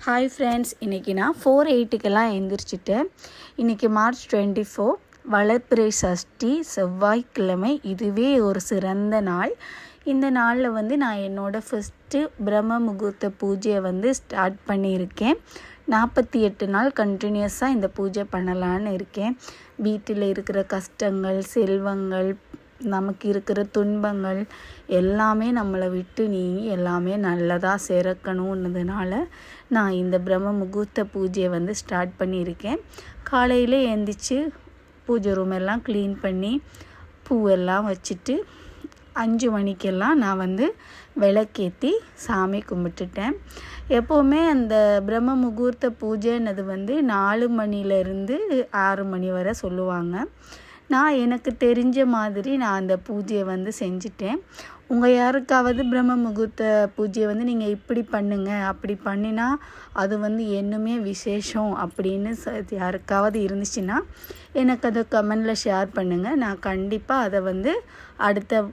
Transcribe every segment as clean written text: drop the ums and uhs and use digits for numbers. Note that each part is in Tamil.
ஹாய் ஃப்ரெண்ட்ஸ், இன்றைக்கி நான் 4:08க்கெல்லாம் எழுந்திரிச்சிட்டேன். இன்றைக்கி மார்ச் 24 வளர்பிறை சஷ்டி செவ்வாய்க்கிழமை. இதுவே ஒரு சிறந்த நாள். இந்த நாளில் நான் என்னோடய ஃபஸ்ட்டு பிரம்ம முகூர்த்த பூஜையை ஸ்டார்ட் பண்ணியிருக்கேன். 48 நாள் கண்டினியூஸாக இந்த பூஜை பண்ணலான்னு இருக்கேன். வீட்டில் இருக்கிற கஷ்டங்கள், செல்வங்கள், நமக்கு இருக்கிற துன்பங்கள் எல்லாமே நம்மளை விட்டு நீங்கி எல்லாமே நல்லதாக சிறக்கணுன்னதுனால நான் இந்த பிரம்ம முகூர்த்த பூஜையை ஸ்டார்ட் பண்ணியிருக்கேன். காலையில் எழுந்திரிச்சு பூஜை ரூம் எல்லாம் க்ளீன் பண்ணி பூவெல்லாம் வச்சுட்டு 5 மணிக்கெல்லாம் நான் விளக்கேற்றி சாமி கும்பிட்டுட்டேன். எப்போவுமே அந்த பிரம்ம முகூர்த்த பூஜைன்னது 4 மணிலேருந்து 6 மணி வரை சொல்லுவாங்க. நான் எனக்கு தெரிஞ்ச மாதிரி நான் அந்த பூஜையை செஞ்சிட்டேன். உங்கள் யாருக்காவது பிரம்ம முகூர்த்த பூஜையை நீங்கள் இப்படி பண்ணுங்க, அப்படி பண்ணினா அது இன்னுமே விசேஷம் அப்படின்னு யாருக்காவது இருந்துச்சுன்னா எனக்கு அதை கமெண்டில் ஷேர் பண்ணுங்கள். நான் கண்டிப்பாக அதை அடுத்த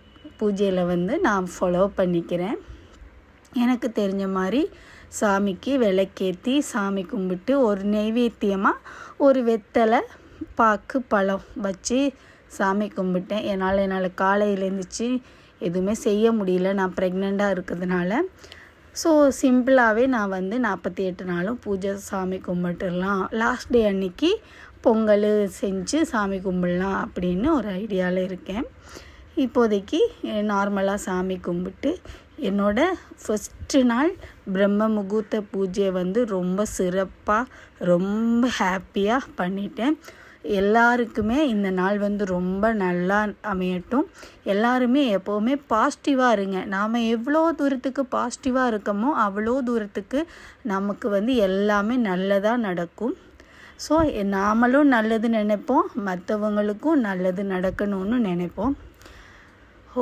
பூஜையில் நான் ஃபாலோ பண்ணிக்கிறேன். எனக்கு தெரிஞ்ச மாதிரி சாமிக்கு விளக்கேற்றி சாமி கும்பிட்டு ஒரு நெய்வேத்தியமாக ஒரு வெத்தலை, பாக்கு, பழம் வச்சு சாமி கும்பிட்டேன். என்னால் காலையில் எழுந்திரிச்சு எதுவுமே செய்ய முடியல, நான் ப்ரெக்னெண்ட்டாக இருக்கிறதுனால. ஸோ சிம்பிளாகவே நான் 48 நாளும் பூஜை சாமி கும்பிட்டுடலாம், லாஸ்ட் டே அன்னைக்கு பொங்கல் செஞ்சு சாமி கும்பிடலாம் அப்படின்னு ஒரு ஐடியாவில் இருக்கேன். இப்போதைக்கு நார்மலாக சாமி கும்பிட்டு என்னோடய ஃபஸ்ட்டு நாள் பிரம்ம முகூர்த்த பூஜையை ரொம்ப சிறப்பாக ரொம்ப ஹாப்பியாக பண்ணிட்டேன். எல்லாருக்குமே இந்த நாள் ரொம்ப நல்லா அமையட்டும். எல்லாருமே எப்போவுமே பாசிட்டிவாக இருங்க. நாம் எவ்வளோ தூரத்துக்கு பாசிட்டிவாக இருக்கமோ அவ்வளோ தூரத்துக்கு நமக்கு எல்லாமே நல்லதாக நடக்கும். ஸோ நாமளும் நல்லது நினைப்போம், மற்றவங்களுக்கும் நல்லது நடக்கணும்னு நினைப்போம்.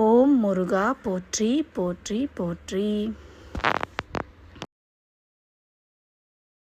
ஓம் முருகா போற்றி போற்றி போற்றி.